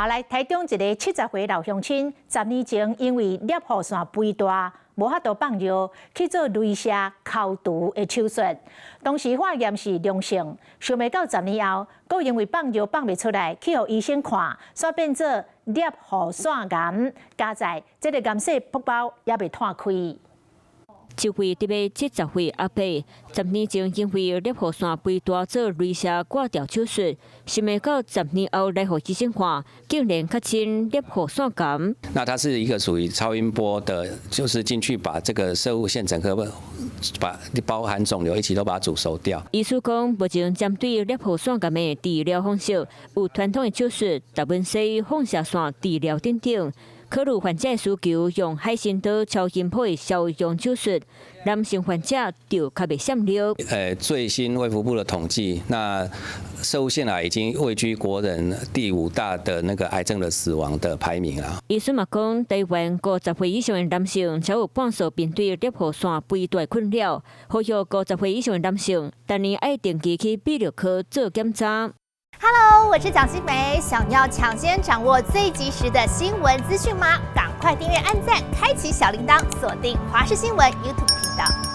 好來，台中一個70歲老鄉親，10年前因為攝護腺肥大，無法度放藥，去做鐳射口除的手術。當時化驗是良性，想袂到10年後，佫因為放藥放袂出來，去互醫生看，煞變做攝護腺癌。加在這個癌細胞包也未斷開。一位特別70歲阿伯，10年前因為攝護腺肥大做鐳射掛掉手術，想袂到10年後來互醫生看，竟然確診攝護腺癌。那它是一個屬於超音波的，就是進去把這個攝護腺整個把包含腫瘤一起都把它煮熟掉。醫師講，目前針對攝護腺癌的治療方式有傳統的手術、達文西放射線治療等等。考慮患者的需求，用海參島超音波的消融手術，男性患者就較袂閃尿。最新衛福部的統計，那攝護腺癌已經位居國人第5大的那個癌症的死亡的排名了。醫生嘛講，台灣50歲以上的男性超有半數面對攝護腺肥大困擾，呼籲50歲以上的男性，當年愛定期去泌尿科做檢查。Hello， 我是蔣新梅。想要搶先掌握最及時的新聞資訊嗎？趕快訂閱、按讚、開啟小鈴鐺，鎖定華視新聞 YouTube 頻道。